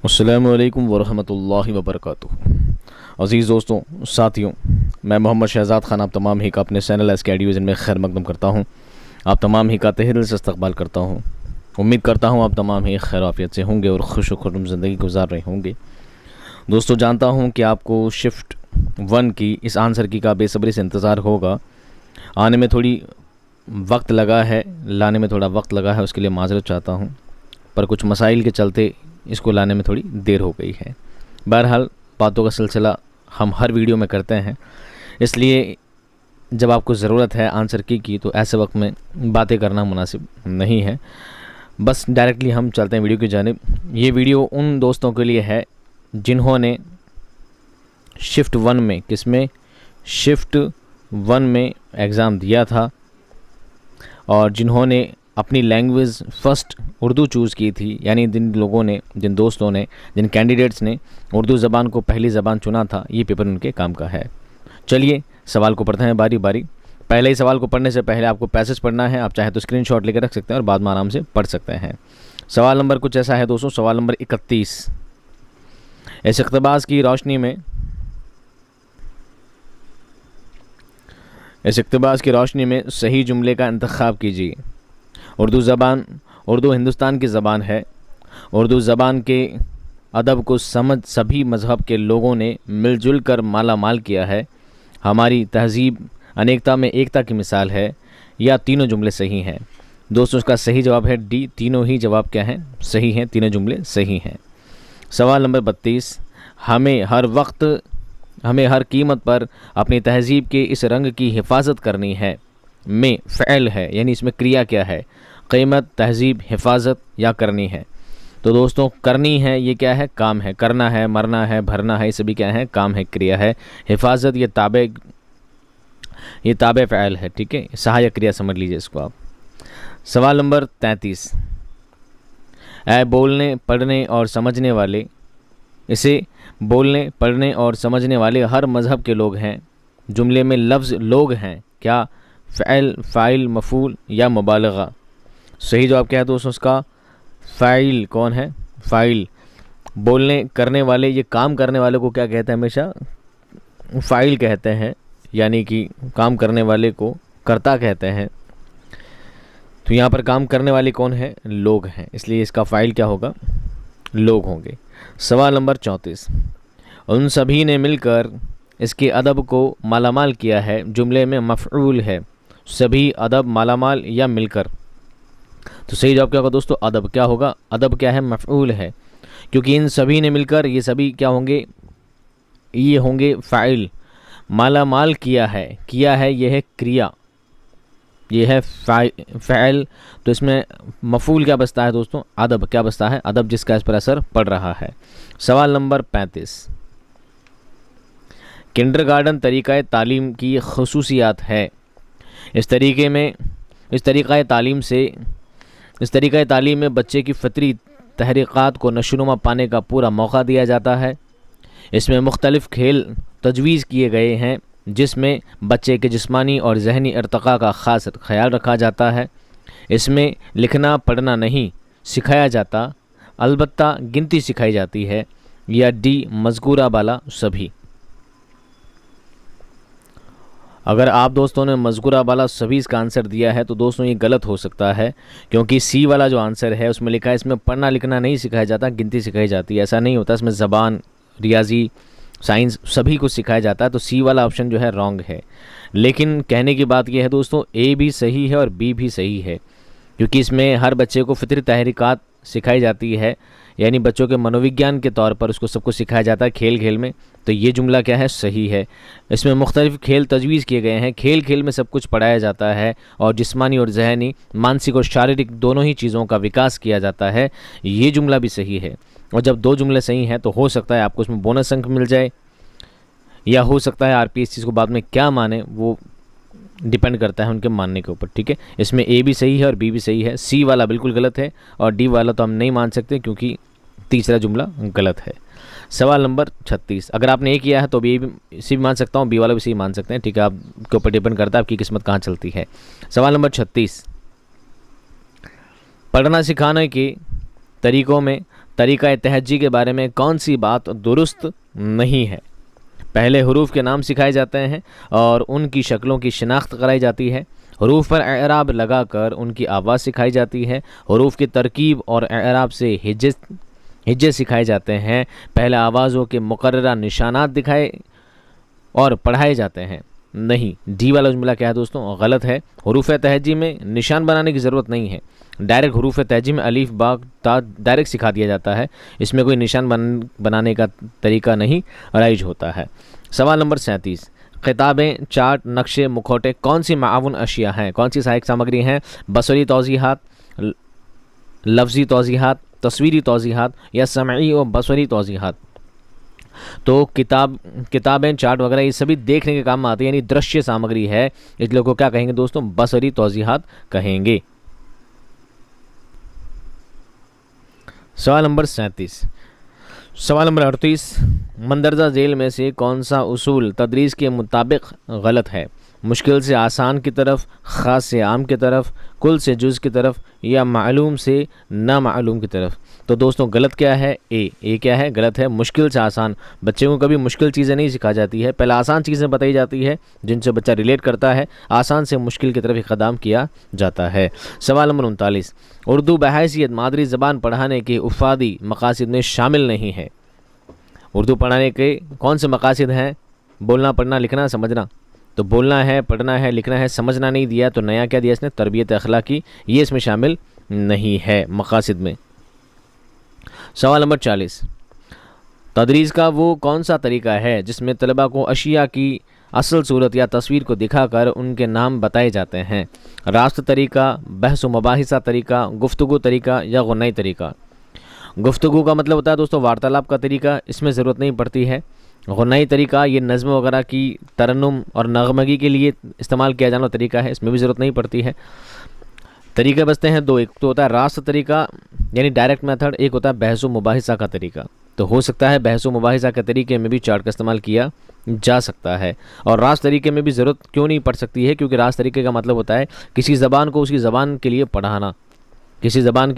अस्सलामुअलैकुम वरहमतुल्लाहि वबरकातुहू। अज़ीज़ दोस्तों, साथियों, मैं मोहम्मद शहज़ाद ख़ान आप तमाम ही का अपने चैनल एसके डिवीज़न में खैर मकदम करता हूँ। आप तमाम ही का तहे दिल से इस्तक़बाल करता हूँ। उम्मीद करता हूँ आप तमाम ही खैर आफ़ियत से होंगे और खुश खुर्रम ज़िंदगी गुजार रहे होंगे। दोस्तों, जानता हूँ कि आपको शिफ्ट 1 की इस आंसर की का बेसब्री से इंतज़ार होगा। आने में थोड़ी वक्त लगा है, लाने में थोड़ा वक्त लगा है, उसके लिए माज़रत चाहता हूँ, पर कुछ मसाइल के चलते इसको लाने में थोड़ी देर हो गई है। बहरहाल बातों का सिलसिला हम हर वीडियो में करते हैं, इसलिए जब आपको ज़रूरत है आंसर की तो ऐसे वक्त में बातें करना मुनासिब नहीं है। बस डायरेक्टली हम चलते हैं वीडियो की जानिब। ये वीडियो उन दोस्तों के लिए है जिन्होंने शिफ्ट 1 में शिफ्ट 1 में एग्ज़ाम दिया था और जिन्होंने अपनी लैंग्वेज फ़र्स्ट उर्दू चूज़ की थी, यानी जिन दोस्तों ने, जिन कैंडिडेट्स ने उर्दू ज़बान को पहली ज़बान चुना था, ये पेपर उनके काम का है। चलिए सवाल को पढ़ते हैं बारी बारी। पहले ही सवाल को पढ़ने से पहले आपको पैसेज पढ़ना है। आप चाहे तो स्क्रीनशॉट लेकर रख सकते हैं और बाद में आराम से पढ़ सकते हैं। सवाल नंबर कुछ ऐसा है दोस्तों, सवाल नंबर 31। इस इक़्तिबास की रोशनी में सही जुमले का इंतखाब कीजिए। उर्दू हिंदुस्तान की ज़बान है। उर्दू ज़बान के अदब को समझ सभी मज़हब के लोगों ने मिलजुल कर माला माल किया है। हमारी तहज़ीब अनेकता में एकता की मिसाल है। या तीनों जुमले सही हैं? दोस्तों, उसका सही जवाब है डी। तीनों ही जवाब क्या हैं? सही हैं, तीनों जुमले सही हैं। सवाल नंबर 32। हमें हर कीमत पर अपनी तहज़ीब के इस रंग की हिफाजत करनी है। में फ़ैल है, यानी इसमें क्रिया क्या है? क़ीमत, तहज़ीब, हिफाजत या करनी है? तो दोस्तों, करनी है ये क्या है? काम है। करना है, मरना है, भरना है, ये सभी क्या है? काम है, क्रिया है। हिफाजत ये ताबे फ़ैल है, ठीक है, सहायक क्रिया समझ लीजिए इसको आप। सवाल नंबर 33। ऐ बोलने पढ़ने और समझने वाले, इसे बोलने पढ़ने और समझने वाले हर मज़हब के लोग हैं। जुमले में लफ्ज़ लोग हैं क्या? फ़ैल, फ़ाइल, मफ़ूल या मुबालगा? सही जवाब क्या है दोस्तों उसका? फ़ाइल। कौन है? फ़ाइल। बोलने करने वाले, ये काम करने वाले को क्या कहते हैं? हमेशा फ़ाइल कहते हैं, यानी कि काम करने वाले को कर्ता कहते हैं। तो यहाँ पर काम करने वाले कौन है? लोग हैं, इसलिए इसका फ़ाइल क्या होगा? लोग होंगे। सवाल नंबर 34। उन सभी ने मिलकर इसके अदब को मालामाल किया है। जुमले में मफ़ऊल है। सभी, अदब, मालामाल या मिलकर? तो सही जवाब क्या होगा दोस्तों? अदब। क्या होगा? अदब क्या है? मफ़ऊल है, क्योंकि इन सभी ने मिलकर, ये सभी क्या होंगे? ये होंगे फ़ाइल। मालामाल किया है ये है क्रिया, ये है फ़ाइल। तो इसमें मफ़ऊल क्या बचता है दोस्तों? अदब। क्या बचता है? अदब, जिसका इस पर असर पड़ रहा है। सवाल नंबर 35। किंडरगार्टन तरीक़ा तालीम की ख़ुसूसियात है। इस तरीक़ा तालीम में बच्चे की फ़ितरी तहरीक़ात को नशोनुमा पाने का पूरा मौका दिया जाता है। इसमें मुख्तलिफ़ खेल तजवीज़ किए गए हैं, जिसमें बच्चे के जिस्मानी और ज़हनी इर्तिक़ा का ख़ास ख्याल रखा जाता है। इसमें लिखना पढ़ना नहीं सिखाया जाता, अलबत्ता गिनती सिखाई जाती है। या डी, मज़कूरा बाला सभी? अगर आप दोस्तों ने मज़कूरा बाला सभी इसका आंसर दिया है तो दोस्तों ये गलत हो सकता है, क्योंकि सी वाला जो आंसर है उसमें लिखा है इसमें पढ़ना लिखना नहीं सिखाया जाता, गिनती सिखाई जाती है। ऐसा नहीं होता, इसमें ज़बान, रियाजी, साइंस सभी कुछ सिखाया जाता है। तो सी वाला ऑप्शन जो है रॉन्ग है। लेकिन कहने की बात यह है दोस्तों, ए भी सही है और बी भी सही है, क्योंकि इसमें हर बच्चे को फ़ितरी तहरीक़ात सिखाई जाती है, यानी बच्चों के मनोविज्ञान के तौर पर उसको सब कुछ सिखाया जाता है खेल खेल में। तो ये जुमला क्या है? सही है। इसमें मुख्तलिफ़ खेल तजवीज़ किए गए हैं, खेल खेल में सब कुछ पढ़ाया जाता है और जिस्मानी और ज़हनी, मानसिक और शारीरिक दोनों ही चीज़ों का विकास किया जाता है। ये जुमला भी सही है। और जब दो जुमले सही हैं तो हो सकता है आपको इसमें बोनस अंक मिल जाए, या हो सकता है आरपी इस चीज़ को बाद में क्या माने, वो डिपेंड करता है उनके मानने के ऊपर, ठीक है। इसमें ए भी सही है और बी भी सही है। सी वाला बिल्कुल गलत है और डी वाला तो हम नहीं मान सकते, क्योंकि तीसरा जुमला गलत है। सवाल नंबर 36। अगर आपने ए किया है तो बी भी सी भी मान सकता हूँ, बी वाला भी सी मान सकते हैं, ठीक है। आपके ऊपर डिपेंड करता है आपकी किस्मत कहाँ चलती है। सवाल नंबर 36। पढ़ना सिखाने के तरीक़ों में तरीक़ा तहज्जी के बारे में कौन सी बात दुरुस्त नहीं है? पहले हरूफ के नाम सिखाए जाते हैं और उनकी शक्लों की शिनाख्त कराई जाती है। हरूफ पर एराब लगाकर उनकी आवाज़ सिखाई जाती है। हरूफ की तरकीब और एराब से हिज्जे सिखाए जाते हैं। पहले आवाज़ों के मुकर्ररा निशानात दिखाए और पढ़ाए जाते हैं। नहीं, डी वाला जुमला क्या है दोस्तों? गलत है। हरूफ तहज्जी में निशान बनाने की ज़रूरत नहीं है। डायरेक्ट हरूफ तहज्जी में अलीफ बा ता डायरेक्ट सिखा दिया जाता है। इसमें कोई निशान बनाने का तरीका नहीं राइज होता है। सवाल नंबर 37, किताबें, चार्ट, नक्शे, मुखौटे कौन सी माअवन अशिया हैं? कौन सी सहायक सामग्री हैं? बसरी तौज़ीहात, लफ्ज़ी तौज़ीहात, तस्वीरी तौज़ीहात या समई और बसरी तौज़ीहात? तो किताबें, चार्ट वगैरह ये सभी देखने के काम में आती है, यानी दृश्य सामग्री है। इसलिए को क्या कहेंगे दोस्तों? बसरी तौज़ीहात कहेंगे। सवाल नंबर 37। सवाल नंबर 38, मंदरजा झेल में से कौन सा उसूल तदरीस के मुताबिक गलत है? मुश्किल से आसान की तरफ, ख़ास से आम की तरफ, कुल से जुज़ की तरफ या मालूम से नामालूम की तरफ? तो दोस्तों गलत क्या है? ए क्या है? गलत है। मुश्किल से आसान। बच्चे को कभी मुश्किल चीज़ें नहीं सिखा जाती है, पहले आसान चीज़ें बताई जाती है जिनसे बच्चा रिलेट करता है। आसान से मुश्किल की तरफ इक़दाम किया जाता है। सवाल नंबर 39, उर्दू बहैसियत मादरी ज़बान पढ़ाने के उफ़ादी मकासद में शामिल नहीं है। उर्दू पढ़ाने के कौन से मकासद हैं? बोलना, पढ़ना, लिखना, समझना। तो बोलना है, पढ़ना है, लिखना है, समझना नहीं दिया। तो नया क्या दिया इसने? तरबियत अखलाकी। ये इसमें शामिल नहीं है मकासद में। सवाल नंबर 40, तदरीस का वो कौन सा तरीका है जिसमें तलबा को अशिया की असल सूरत या तस्वीर को दिखाकर उनके नाम बताए जाते हैं? रास्त तरीका, बहस व मुबाहिसा तरीका, गुफ्तगू तरीका या गुनाई तरीका? गुफ्तगू का मतलब होता है दोस्तों वार्तालाप का तरीका, इसमें ज़रूरत नहीं पड़ती है। गुनाई तरीका ये नज़्म वगैरह की तरन्नुम और नगमगी के लिए इस्तेमाल किया जाना तरीका है, इसमें भी ज़रूरत नहीं पड़ती है। तरीके बचते हैं दो, एक तो होता है रास्त तरीका यानी डायरेक्ट मेथड, एक होता है बहस व मुबाहिसा का तरीका। तो हो सकता है बहस व मुबाहिसा के तरीके में भी चार्ट का इस्तेमाल किया जा सकता है। और रास्त तरीके में भी ज़रूरत क्यों नहीं पड़ सकती है? क्योंकि रास्त तरीके का मतलब होता है किसी ज़बान को उसकी ज़बान के लिए पढ़ाना, किसी ज़बान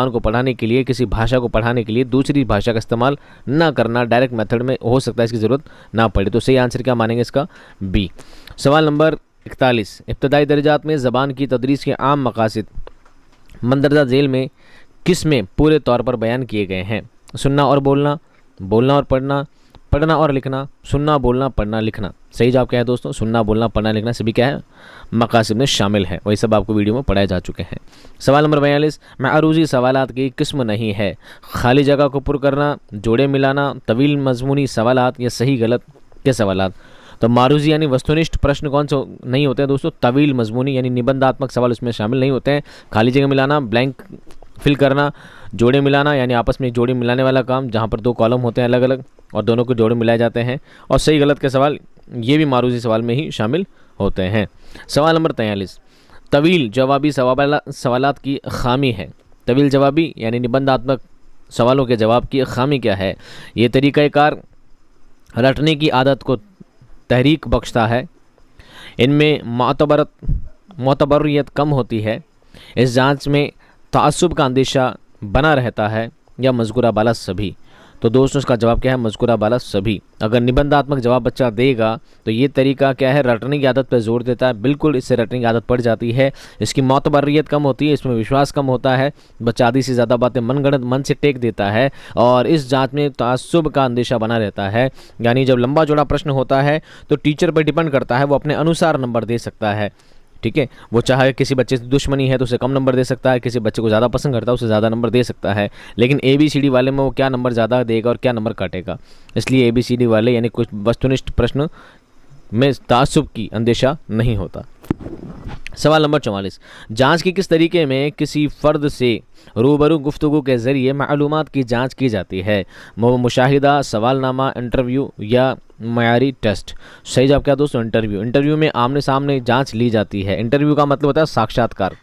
को पढ़ाने के लिए, किसी भाषा को पढ़ाने के लिए दूसरी भाषा का इस्तेमाल ना करना। डायरेक्ट मेथड में हो सकता है इसकी ज़रूरत ना पड़े। तो सही आंसर क्या मानेंगे इसका? बी। सवाल नंबर 41, इब्तदाई दर्जात में ज़बान की तदरीस के आम मकासद मंदरजा झेल में किस में पूरे तौर पर बयान किए गए हैं? सुनना और बोलना, बोलना और पढ़ना, पढ़ना और लिखना, सुनना, बोलना, पढ़ना, लिखना। सही जवाब क्या है दोस्तों? सुनना, बोलना, पढ़ना, लिखना सभी क्या है? मकासद में शामिल है। वही सब आपको वीडियो में पढ़ाए जा चुके हैं। सवाल नंबर 42, मअरूज़ी सवालात की किस्म नहीं है? खाली जगह को पुर करना, जोड़े मिलाना, तवील मजमूनी सवालात या सही गलत के सवालात? तो मारूज़ी यानी वस्तुनिष्ठ प्रश्न कौन से नहीं होते हैं दोस्तों? तवील मजमूनी यानी निबंधात्मक सवाल उसमें शामिल नहीं होते हैं। खाली जगह मिलाना, ब्लैंक फिल करना, जोड़े मिलाना यानी आपस में एक जोड़े मिलाने वाला काम जहाँ पर दो कॉलम होते हैं अलग अलग और दोनों को जोड़े मिलाए जाते हैं। और सही गलत के सवाल ये भी मारूज़ी सवाल में ही शामिल होते हैं। सवाल नंबर 43, तवील जवाबी सवालात की खामी है। तवील जवाबी यानी निबंधात्मक सवालों के जवाब की खामी क्या है? ये तरीक़ाकार रटने की आदत को तहरीक बख्शता है, इनमें मोतबरियत कम होती है, इस जांच में तासुब का अंदेशा बना रहता है या मज़कूरा बाला सभी? तो दोस्तों इसका जवाब क्या है? मज़कूरा बाला सभी। अगर निबंधात्मक जवाब बच्चा देगा तो ये तरीका क्या है? रटने की आदत पर जोर देता है। बिल्कुल इससे रटने की आदत पड़ जाती है। इसकी मोतबरियत कम होती है, इसमें विश्वास कम होता है, बच्चा आधी से ज़्यादा बातें मनगढ़ंत मन से टेक देता है और इस जांच में तासुब का अंदेशा बना रहता है। यानी जब लंबा चौड़ा प्रश्न होता है तो टीचर पर डिपेंड करता है, वो अपने अनुसार नंबर दे सकता है। ठीक है, वो चाहे किसी बच्चे से दुश्मनी है तो उसे कम नंबर दे सकता है, किसी बच्चे को ज़्यादा पसंद करता है उसे ज़्यादा नंबर दे सकता है। लेकिन ABCD वाले में वो क्या नंबर ज़्यादा देगा और क्या नंबर काटेगा? इसलिए ABCD वाले यानी कुछ वस्तुनिष्ठ प्रश्न में तासुब की अंदेशा नहीं होता। सवाल नंबर 44, जांच के किस तरीके में किसी फ़र्द से रूबरू गुफ्तगू के ज़रिए मालूमात की जांच की जाती है? मुशाहिदा, सवालनामा, इंटरव्यू या मयारी टेस्ट? सही जवाब क्या दोस्तों? इंटरव्यू। इंटरव्यू में आमने सामने जांच ली जाती है। इंटरव्यू का मतलब होता है साक्षात्कार।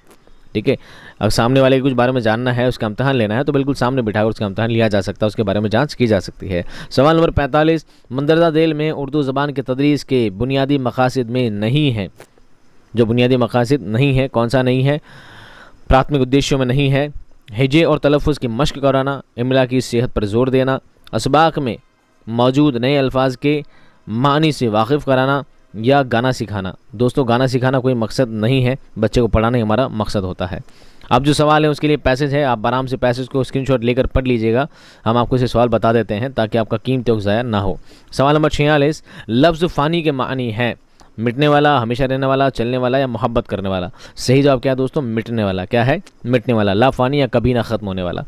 ठीक है, अगर सामने वाले के कुछ बारे में जानना है, उसका इम्तहान लेना है तो बिल्कुल सामने बिठाकर उसका इम्तहान लिया जा सकता है, उसके बारे में जांच की जा सकती है। सवाल नंबर 45, मंदरजा झेल में उर्दू ज़बान के तदरीस के बुनियादी मकासद में नहीं है। जो बुनियादी मकासद नहीं है, कौन सा नहीं है? प्राथमिक उद्देश्यों में नहीं है, हिजे और तलफ़ुज़ की मश्क कराना, इमला की सेहत पर ज़ोर देना, असबाक में मौजूद नए अल्फाज के मानी से वाकिफ़ कराना या गाना सिखाना। दोस्तों गाना सिखाना कोई मकसद नहीं है, बच्चे को पढ़ाना ही हमारा मकसद होता है। अब जो सवाल है उसके लिए पैसेज है, आप आराम से पैसेज को स्क्रीनशॉट लेकर पढ़ लीजिएगा। हम आपको इसे सवाल बता देते हैं ताकि आपका कीमती वक्त ज़ाया ना हो। सवाल नंबर 46, लफ्ज़ फ़ानी के मानी हैं मिटने वाला, हमेशा रहने वाला, चलने वाला या मोहब्बत करने वाला। सही जवाब क्या है दोस्तों? मिटने वाला। क्या है? मिटने वाला। ला फ़ानी या कभी ना ख़त्म होने वाला।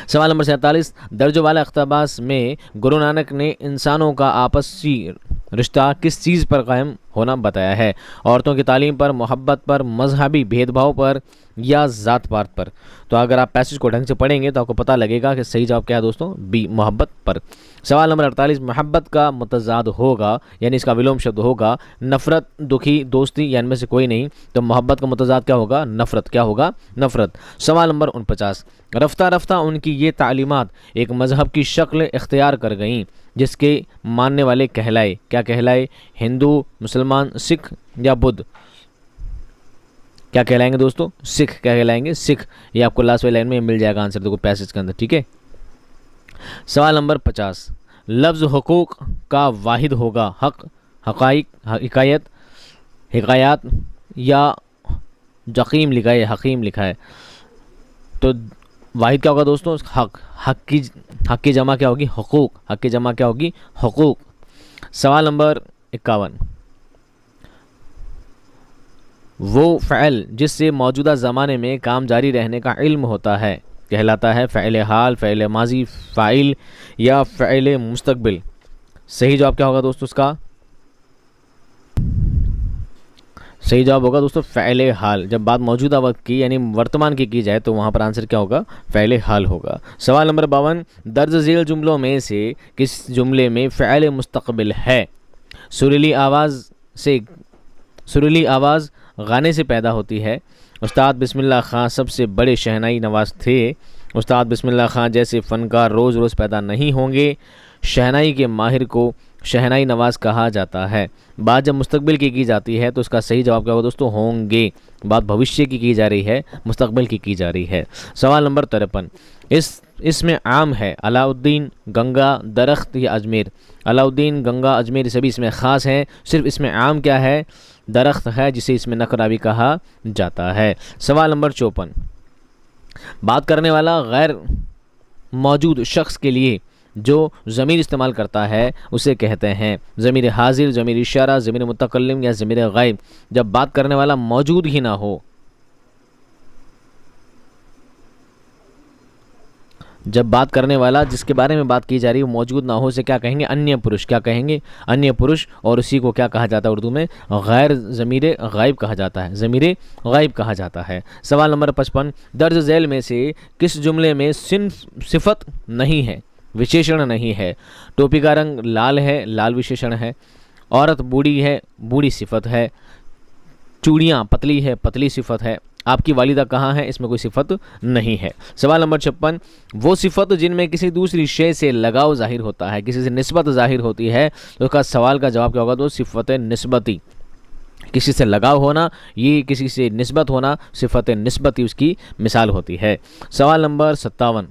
सवाल नंबर 47, दर्ज वाला इक़्तिबास में गुरु नानक ने इंसानों का आपसी रिश्ता किस चीज़ पर कायम होना बताया है? औरतों की तालीम पर, मोहब्बत पर, मजहबी भेदभाव पर या ज़ात पात पर। तो अगर आप पैसेज को ढंग से पढ़ेंगे तो आपको पता लगेगा कि सही जवाब क्या है दोस्तों? बी, मोहब्बत पर। सवाल नंबर 48, मोहब्बत का मुतज़ाद होगा यानी इसका विलोम शब्द होगा नफ़रत, दुखी, दोस्ती या इनमें से कोई नहीं। तो मोहब्बत का मुतज़ाद क्या होगा? नफ़रत। क्या होगा? नफ़रत। सवाल नंबर 49, रफ्ता रफ्ता उनकी ये तालीमात एक मज़हब की शक्ल इख्तियार कर गईं जिसके मानने वाले कहलाए। क्या कहलाए? हिंदू, मुसलमान, सिख या बुद्ध। क्या कहलाएंगे दोस्तों? सिख। क्या कहलाएंगे? सिख। ये आपको लास्ट वाली लाइन में मिल जाएगा आंसर, देखो पैसेज के अंदर, ठीक है। सवाल नंबर 50, लफ्ज़ हुकूक का वाहिद होगा हक, हकाइक, हिकायत, हिकायात या यकीम लिखा है, हकीम लिखा है। तो वाहिद क्या होगा दोस्तों? हक। हक की जमा क्या होगी? हुकूक। हक की जमा क्या होगी? हुकूक। सवाल नंबर 51, वो फ़अल जिससे मौजूदा ज़माने में काम जारी रहने का इल्म होता है कहलाता है फ़अल हाल, फ़अल माजी, फ़ाइल या फ़अल मुस्तक़बिल। सही जवाब क्या होगा दोस्तों इसका? सही जवाब होगा दोस्तों फ़अल हाल। जब बात मौजूदा वक्त की यानी वर्तमान की जाए तो वहाँ पर आंसर क्या होगा? फ़अल हाल होगा। सवाल नंबर 52, दर्ज झेल जुमलों में से किस जुमले में फ़अल मुस्तक़बिल है? सुरीली आवाज़ गाने से पैदा होती है। उस्ताद बिस्मिल्लाह खां सबसे बड़े शहनाई नवाज़ थे। उस्ताद बिस्मिल्लाह खां जैसे फ़नकार रोज़ रोज़ पैदा नहीं होंगे। शहनाई के माहिर को शहनाई नवाज़ कहा जाता है। बात जब मुस्तकबिल की जाती है तो उसका सही जवाब क्या होगा दोस्तों? होंगे। बात भविष्य की जा रही है, मुस्तकबिल की जा रही है। सवाल नंबर 53, इसमें आम है अलाउद्दीन, गंगा, दरख्त या अजमेर। अलाउद्दीन, गंगा, अजमेर सभी इसमें ख़ास हैं। सिर्फ इसमें आम क्या है? दरख्त है जिसे इसमें नकरा भी कहा जाता है। सवाल नंबर 54, बात करने वाला गैर मौजूद शख्स के लिए जो ज़मीर इस्तेमाल करता है उसे कहते हैं ज़मीर हाजिर, ज़मीर इशारा, ज़मीर मुतकल्लिम या ज़मीर गायब। जब बात करने वाला मौजूद ही ना हो, जब बात करने वाला जिसके बारे में बात की जा रही है मौजूद ना हो, उसे क्या कहेंगे? अन्य पुरुष। क्या कहेंगे? अन्य पुरुष। और उसी को क्या कहा जाता है उर्दू में? गैर ज़मीर गायब कहा जाता है, ज़मीर गायब कहा जाता है। सवाल नंबर 55, दर्ज झेल में से किस जुमले में सिफत नहीं है, विशेषण नहीं है? टोपी का रंग लाल है, लाल विशेषण है। औरत बूढ़ी है, बूढ़ी सिफत है। चूड़ियाँ पतली है, पतली सिफत है। आपकी वालिदा कहाँ है? इसमें कोई सिफत नहीं है। सवाल नंबर 56, वो सिफत जिनमें किसी दूसरी शय से लगाव जाहिर होता है, किसी से निस्बत जाहिर होती है, तो उसका सवाल का जवाब क्या होगा? तो सिफत निस्बती। किसी से लगाव होना, ये किसी से निस्बत होना, सिफत निस्बती उसकी मिसाल होती है। सवाल नंबर 57,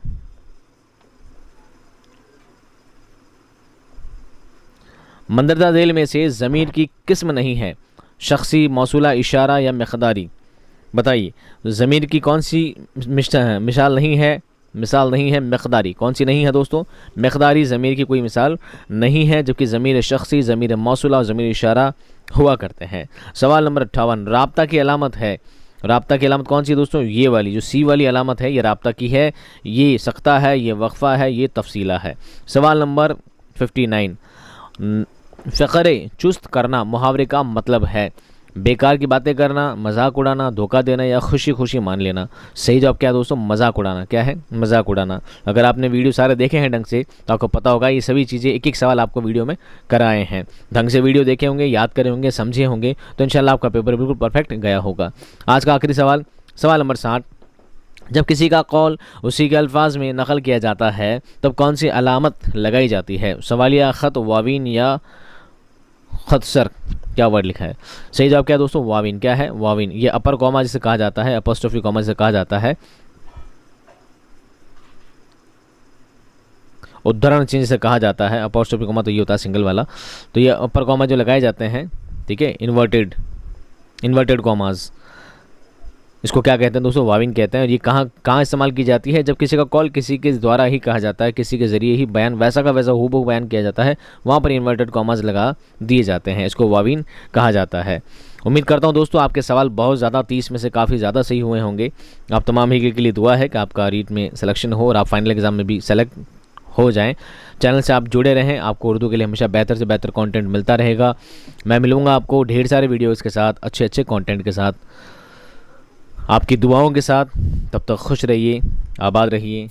मंदरजा झेल में से ज़मीर की किस्म नहीं है, शख्सी, मौसूला, इशारा या मिक़दारी। बताइए ज़मीर की कौन सी मिसाल नहीं है? मिसाल नहीं है मिक़दारी। कौन सी नहीं है दोस्तों? मिक़दारी ज़मीर की कोई मिसाल नहीं है, जबकि ज़मीर शख्सी, ज़मीर मौसूला और ज़मीर इशारा हुआ करते हैं। सवाल नंबर 58, राब्ता की अलामत है। राब्ता की अलामत कौन सी है दोस्तों? ये वाली जो सी वाली अलामत है ये राब्ता की है। ये सख्ता है, ये वक्फ़ा है, ये तफसीला है। सवाल नंबर 59, फ़क़रे चुस्त करना मुहावरे का मतलब है बेकार की बातें करना, मजाक उड़ाना, धोखा देना या खुशी खुशी मान लेना। सही जवाब क्या है दोस्तों? मजाक उड़ाना। क्या है? मजाक उड़ाना। अगर आपने वीडियो सारे देखे हैं ढंग से तो आपको पता होगा ये सभी चीज़ें, एक एक सवाल आपको वीडियो में कराए हैं। ढंग से वीडियो देखे होंगे, याद करे होंगे, समझे होंगे तो इंशाल्लाह आपका पेपर बिल्कुल परफेक्ट गया होगा। आज का आखिरी सवाल, सवाल नंबर 60, जब किसी का कौल उसी के अल्फाज में नकल किया जाता है तब कौन सी अलामत लगाई जाती है? सवालिया, ख़त, वावीन या ख़त्सर। क्या वर्ड लिखा है? सही जवाब क्या है दोस्तों? वावीन। क्या है? वावीन। ये अपर कॉमा जिसे कहा जाता है, अपॉस्ट्रोफी कॉमा जिसे कहा जाता है, उद्धरण चिन्ह से कहा जाता है। अपॉस्ट्रोफी कॉमा तो ये होता है सिंगल वाला। तो ये अपर कॉमा जो लगाए जाते हैं, ठीक है, इन्वर्टेड कॉमास, इसको क्या कहते हैं दोस्तों? वाविंग कहते हैं। और ये कहाँ इस्तेमाल की जाती है? जब किसी का कॉल किसी के द्वारा ही कहा जाता है, किसी के ज़रिए ही बयान वैसा का वैसा हूबहू बयान किया जाता है, वहाँ पर इन्वर्टेड कॉमास लगा दिए जाते हैं, इसको वाविन कहा जाता है। उम्मीद करता हूँ दोस्तों आपके सवाल बहुत ज़्यादा 30 में से काफ़ी ज़्यादा सही हुए होंगे। आप तमाम ही के लिए दुआ है कि आपका रीट में सिलेक्शन हो और आप फाइनल एग्ज़ाम में भी सेलेक्ट हो जाएं। चैनल से आप जुड़े रहें, आपको उर्दू के लिए हमेशा बेहतर से बेहतर कंटेंट मिलता रहेगा। मैं मिलूँगा आपको ढेर सारे वीडियोज़ के साथ, अच्छे कंटेंट के साथ, आपकी दुआओं के साथ। तब तक खुश रहिए, आबाद रहिए।